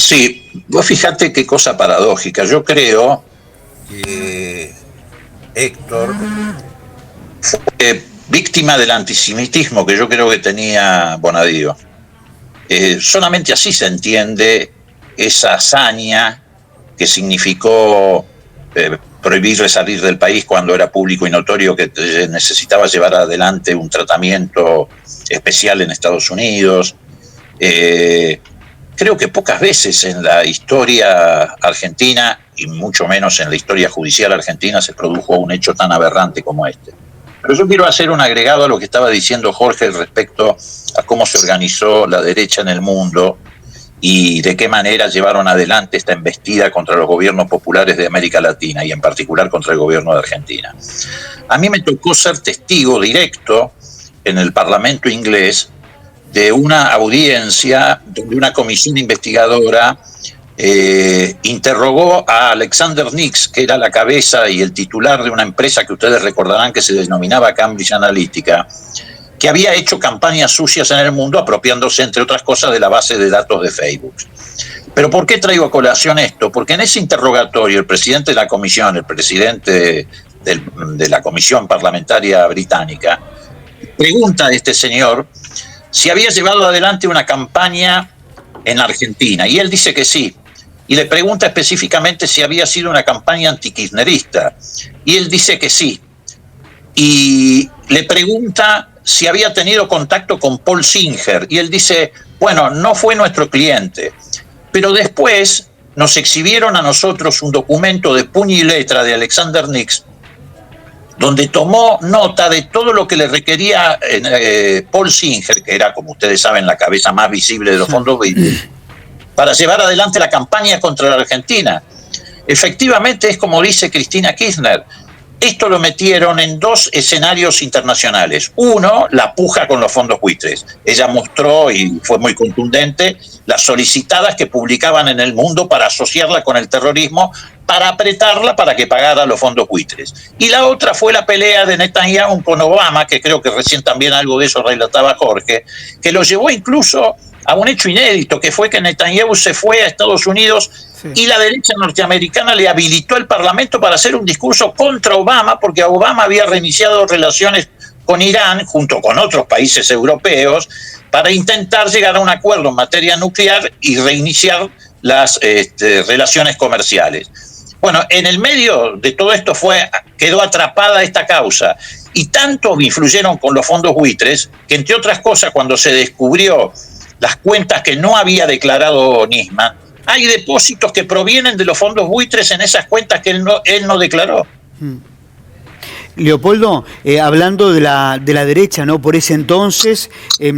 Sí, vos fíjate qué cosa paradójica. Yo creo que Héctor fue víctima del antisemitismo que yo creo que tenía Bonadío. Solamente así se entiende esa hazaña que significó prohibirle salir del país cuando era público y notorio que necesitaba llevar adelante un tratamiento especial en Estados Unidos. Creo que pocas veces en la historia argentina, y mucho menos en la historia judicial argentina, se produjo un hecho tan aberrante como este. Pero yo quiero hacer un agregado a lo que estaba diciendo Jorge respecto a cómo se organizó la derecha en el mundo y de qué manera llevaron adelante esta embestida contra los gobiernos populares de América Latina y en particular contra el gobierno de Argentina. A mí me tocó ser testigo directo en el Parlamento inglés de una audiencia donde una comisión investigadora interrogó a Alexander Nix, que era la cabeza y el titular de una empresa que ustedes recordarán que se denominaba Cambridge Analytica, que había hecho campañas sucias en el mundo apropiándose, entre otras cosas, de la base de datos de Facebook. Pero ¿por qué traigo a colación esto? Porque en ese interrogatorio el presidente de la comisión, el presidente de la comisión parlamentaria británica, pregunta a este señor si había llevado adelante una campaña en Argentina, y él dice que sí, y le pregunta específicamente si había sido una campaña antikirchnerista, y él dice que sí, y le pregunta si había tenido contacto con Paul Singer, y él dice, bueno, no fue nuestro cliente, pero después nos exhibieron a nosotros un documento de puño y letra de Alexander Nix, donde tomó nota de todo lo que le requería Paul Singer, que era, como ustedes saben, la cabeza más visible de los fondos BID, para llevar adelante la campaña contra la Argentina. Efectivamente, es como dice Cristina Kirchner, esto lo metieron en dos escenarios internacionales. Uno, la puja con los fondos buitres. Ella mostró, y fue muy contundente, las solicitadas que publicaban en El Mundo para asociarla con el terrorismo, para apretarla para que pagara los fondos buitres. Y la otra fue la pelea de Netanyahu con Obama, que creo que recién también algo de eso relataba Jorge, que lo llevó incluso a un hecho inédito, que fue que Netanyahu se fue a Estados Unidos y la derecha norteamericana le habilitó el Parlamento para hacer un discurso contra Obama, porque Obama había reiniciado relaciones con Irán, junto con otros países europeos, para intentar llegar a un acuerdo en materia nuclear y reiniciar las relaciones comerciales. Bueno, en el medio de todo esto quedó atrapada esta causa, y tanto influyeron con los fondos buitres que, entre otras cosas, cuando se descubrió las cuentas que no había declarado Nisman, hay depósitos que provienen de los fondos buitres en esas cuentas que él no declaró. Leopoldo, hablando de la derecha, ¿no? Por ese entonces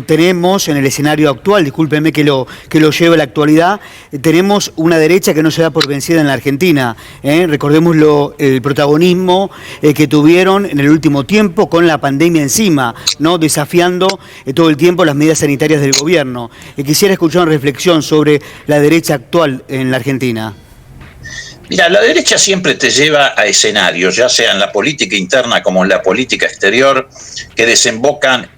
tenemos en el escenario actual, discúlpeme que lo lleve a la actualidad, tenemos una derecha que no se da por vencida en la Argentina. Recordemos el protagonismo que tuvieron en el último tiempo con la pandemia encima, ¿no? Desafiando todo el tiempo las medidas sanitarias del gobierno. Quisiera escuchar una reflexión sobre la derecha actual en la Argentina. Mira, la derecha siempre te lleva a escenarios, ya sea en la política interna como en la política exterior, que desembocan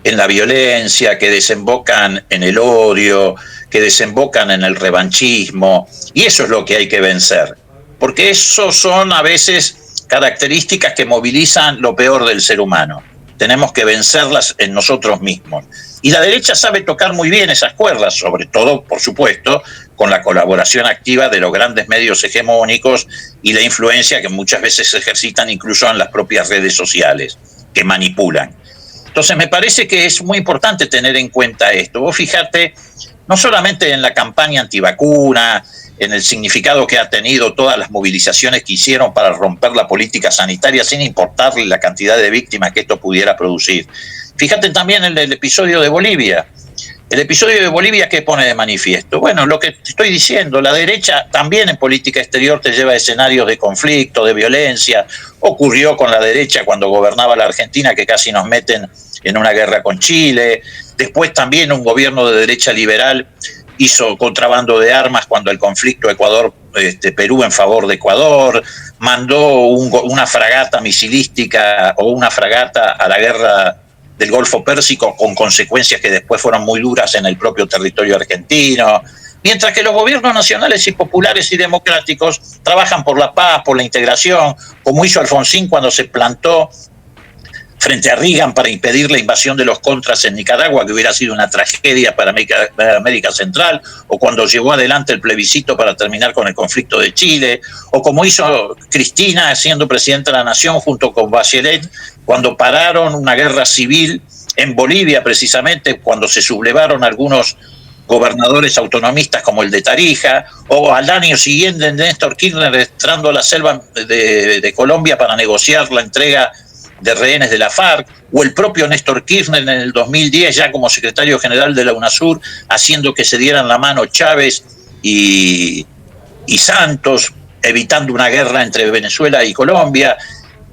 en la violencia, que desembocan en el odio, que desembocan en el revanchismo, y eso es lo que hay que vencer, porque eso son a veces características que movilizan lo peor del ser humano. Tenemos que vencerlas en nosotros mismos. Y la derecha sabe tocar muy bien esas cuerdas, sobre todo, por supuesto, con la colaboración activa de los grandes medios hegemónicos y la influencia que muchas veces se ejercitan incluso en las propias redes sociales, que manipulan. Entonces me parece que es muy importante tener en cuenta esto. Vos fíjate, no solamente en la campaña antivacuna, en el significado que ha tenido todas las movilizaciones que hicieron para romper la política sanitaria sin importarle la cantidad de víctimas que esto pudiera producir. Fíjate también en el episodio de Bolivia. El episodio de Bolivia, ¿qué pone de manifiesto? Bueno, lo que te estoy diciendo, la derecha también en política exterior te lleva a escenarios de conflicto, de violencia. Ocurrió con la derecha cuando gobernaba la Argentina, que casi nos meten en una guerra con Chile. Después también un gobierno de derecha liberal hizo contrabando de armas cuando el conflicto Ecuador-Perú en favor de Ecuador, mandó una fragata misilística o una fragata a la guerra del Golfo Pérsico con consecuencias que después fueron muy duras en el propio territorio argentino. Mientras que los gobiernos nacionales y populares y democráticos trabajan por la paz, por la integración, como hizo Alfonsín cuando se plantó frente a Reagan para impedir la invasión de los contras en Nicaragua, que hubiera sido una tragedia para América Central, o cuando llevó adelante el plebiscito para terminar con el conflicto de Chile, o como hizo Cristina siendo presidenta de la Nación junto con Bachelet, cuando pararon una guerra civil en Bolivia, precisamente cuando se sublevaron algunos gobernadores autonomistas como el de Tarija, o al año siguiente Néstor Kirchner entrando a la selva de Colombia para negociar la entrega de rehenes de la FARC, o el propio Néstor Kirchner en el 2010 ya como secretario general de la UNASUR haciendo que se dieran la mano Chávez y Santos, evitando una guerra entre Venezuela y Colombia.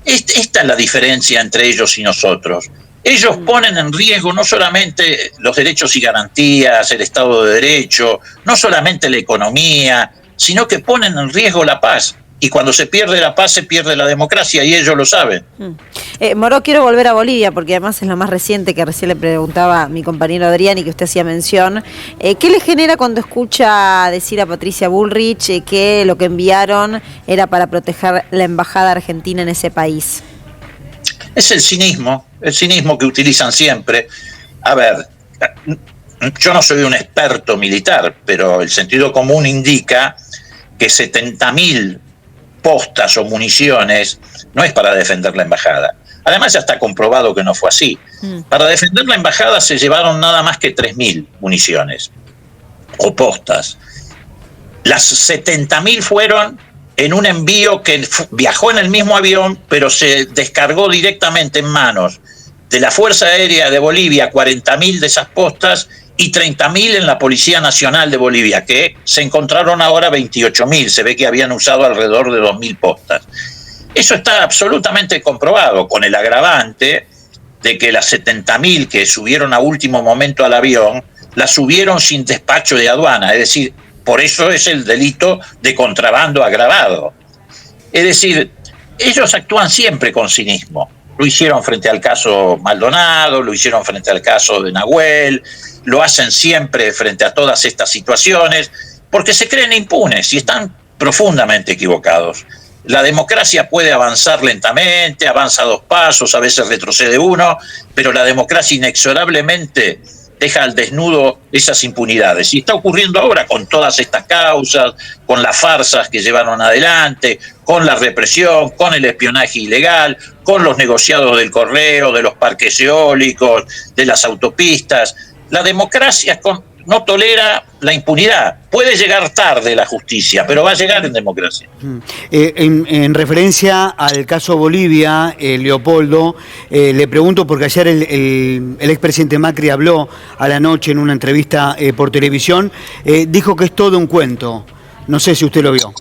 Esta es la diferencia entre ellos y nosotros. Ellos ponen en riesgo no solamente los derechos y garantías, el Estado de Derecho, no solamente la economía, sino que ponen en riesgo la paz. Y cuando se pierde la paz, se pierde la democracia, y ellos lo saben. Moró, quiero volver a Bolivia, porque además es lo más reciente, que recién le preguntaba a mi compañero Adrián y que usted hacía mención. ¿Qué le genera cuando escucha decir a Patricia Bullrich que lo que enviaron era para proteger la embajada argentina en ese país? Es el cinismo que utilizan siempre. A ver, yo no soy un experto militar, pero el sentido común indica que 70.000 postas o municiones no es para defender la embajada. Además ya está comprobado que no fue así. Para defender la embajada se llevaron nada más que 3.000 municiones o postas. Las 70.000 fueron en un envío que viajó en el mismo avión, pero se descargó directamente en manos de la Fuerza Aérea de Bolivia, 40.000 de esas postas, y 30.000 en la Policía Nacional de Bolivia, que se encontraron ahora 28.000, se ve que habían usado alrededor de 2.000 postas. Eso está absolutamente comprobado, con el agravante de que las 70.000 que subieron a último momento al avión, las subieron sin despacho de aduana, es decir, por eso es el delito de contrabando agravado. Es decir, ellos actúan siempre con cinismo. Lo hicieron frente al caso Maldonado, lo hicieron frente al caso de Nahuel, lo hacen siempre frente a todas estas situaciones, porque se creen impunes y están profundamente equivocados. La democracia puede avanzar lentamente, avanza 2 pasos, a veces retrocede 1, pero la democracia inexorablemente deja al desnudo esas impunidades. Y está ocurriendo ahora con todas estas causas, con las farsas que llevaron adelante, con la represión, con el espionaje ilegal, con los negociados del correo, de los parques eólicos, de las autopistas. La democracia no tolera la impunidad. Puede llegar tarde la justicia, pero va a llegar en democracia. En referencia al caso Bolivia, Leopoldo, le pregunto porque ayer el expresidente Macri habló a la noche en una entrevista por televisión, dijo que es todo un cuento. No sé si usted lo vio.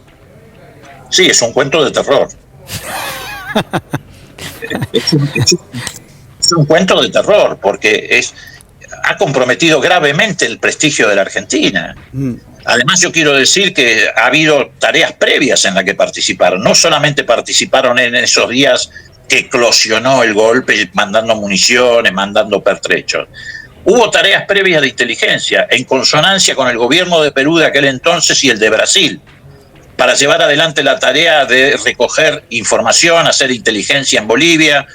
Sí, es un cuento de terror. es un cuento de terror, porque ha comprometido gravemente el prestigio de la Argentina. Además, yo quiero decir que ha habido tareas previas en las que participaron. No solamente participaron en esos días que eclosionó el golpe, mandando municiones, mandando pertrechos. Hubo tareas previas de inteligencia, en consonancia con el gobierno de Perú de aquel entonces y el de Brasil, para llevar adelante la tarea de recoger información, hacer inteligencia en Bolivia.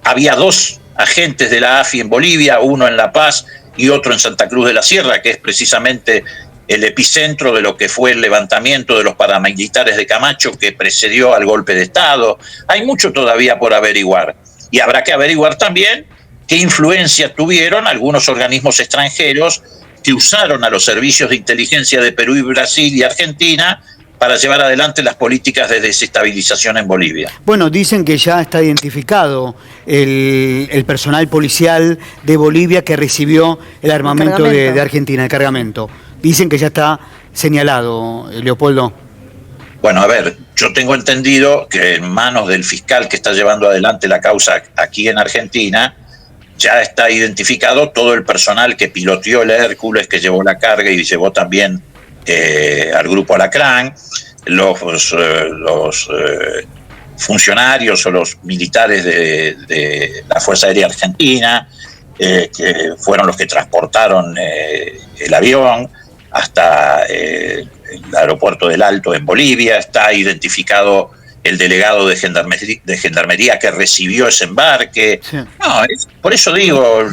Había 2 agentes de la AFI en Bolivia, uno en La Paz y otro en Santa Cruz de la Sierra, que es precisamente el epicentro de lo que fue el levantamiento de los paramilitares de Camacho que precedió al golpe de Estado. Hay mucho todavía por averiguar, y habrá que averiguar también qué influencia tuvieron algunos organismos extranjeros que usaron a los servicios de inteligencia de Perú y Brasil y Argentina para llevar adelante las políticas de desestabilización en Bolivia. Bueno, dicen que ya está identificado el personal policial de Bolivia que recibió el armamento de Argentina, el cargamento. Dicen que ya está señalado, Leopoldo. Bueno, a ver, yo tengo entendido que en manos del fiscal que está llevando adelante la causa aquí en Argentina, ya está identificado todo el personal que piloteó el Hércules, que llevó la carga y llevó también al grupo Alacrán, los funcionarios o los militares de la Fuerza Aérea Argentina, que fueron los que transportaron el avión. hasta el aeropuerto del Alto en Bolivia, está identificado el delegado de gendarmería que recibió ese embarque. Sí. No, por eso digo,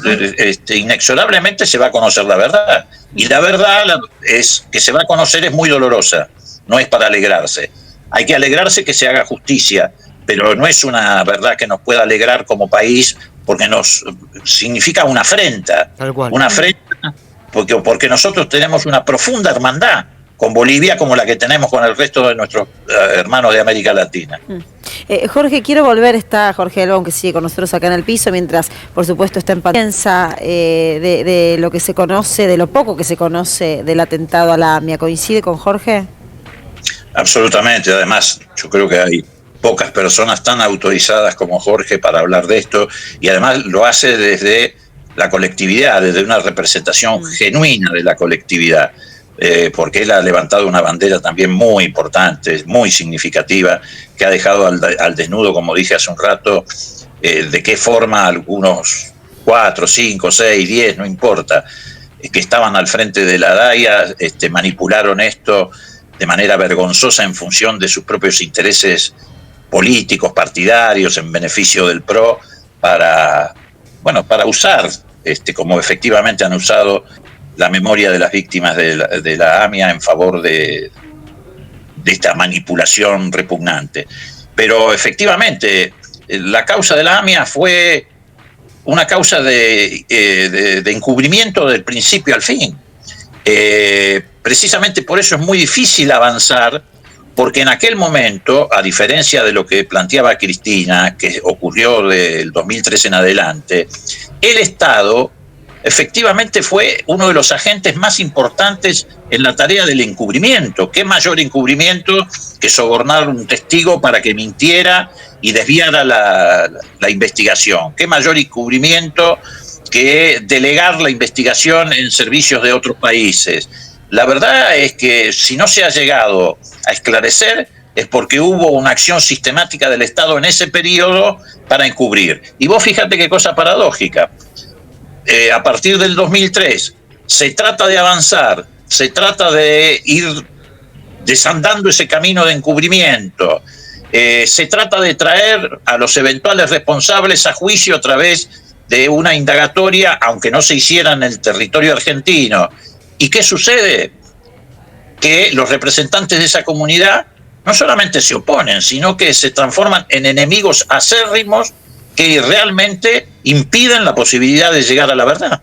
inexorablemente se va a conocer la verdad. Y la verdad es que se va a conocer, es muy dolorosa, no es para alegrarse. Hay que alegrarse que se haga justicia, pero no es una verdad que nos pueda alegrar como país, porque nos significa una afrenta. Tal cual. Una afrenta porque nosotros tenemos una profunda hermandad con Bolivia como la que tenemos con el resto de nuestros hermanos de América Latina. Jorge, quiero volver, está Jorge Albón, que sigue con nosotros acá en el piso, mientras por supuesto está en pantalla de lo que se conoce, de lo poco que se conoce del atentado a la AMIA. ¿Coincide con Jorge? Absolutamente, además yo creo que hay pocas personas tan autorizadas como Jorge para hablar de esto, y además lo hace desde la colectividad, desde una representación genuina de la colectividad. Porque él ha levantado una bandera también muy importante, muy significativa, que ha dejado al desnudo, como dije hace un rato, de qué forma algunos 4, 5, 6, 10, no importa, que estaban al frente de la DAIA, manipularon esto de manera vergonzosa en función de sus propios intereses políticos, partidarios, en beneficio del PRO, para usar, como efectivamente han usado, la memoria de las víctimas de la AMIA en favor de esta manipulación repugnante. Pero efectivamente, la causa de la AMIA fue una causa de encubrimiento del principio al fin. Precisamente por eso es muy difícil avanzar, porque en aquel momento, a diferencia de lo que planteaba Cristina, que ocurrió del 2003 en adelante, el Estado efectivamente fue uno de los agentes más importantes en la tarea del encubrimiento. ¿Qué mayor encubrimiento que sobornar un testigo para que mintiera y desviara la investigación? ¿Qué mayor encubrimiento que delegar la investigación en servicios de otros países? La verdad es que si no se ha llegado a esclarecer es porque hubo una acción sistemática del Estado en ese periodo para encubrir. Y vos fíjate qué cosa paradójica. A partir del 2003 se trata de avanzar, se trata de ir desandando ese camino de encubrimiento, se trata de traer a los eventuales responsables a juicio a través de una indagatoria, aunque no se hiciera en el territorio argentino. ¿Y qué sucede? Que los representantes de esa comunidad no solamente se oponen, sino que se transforman en enemigos acérrimos que realmente impiden la posibilidad de llegar a la verdad.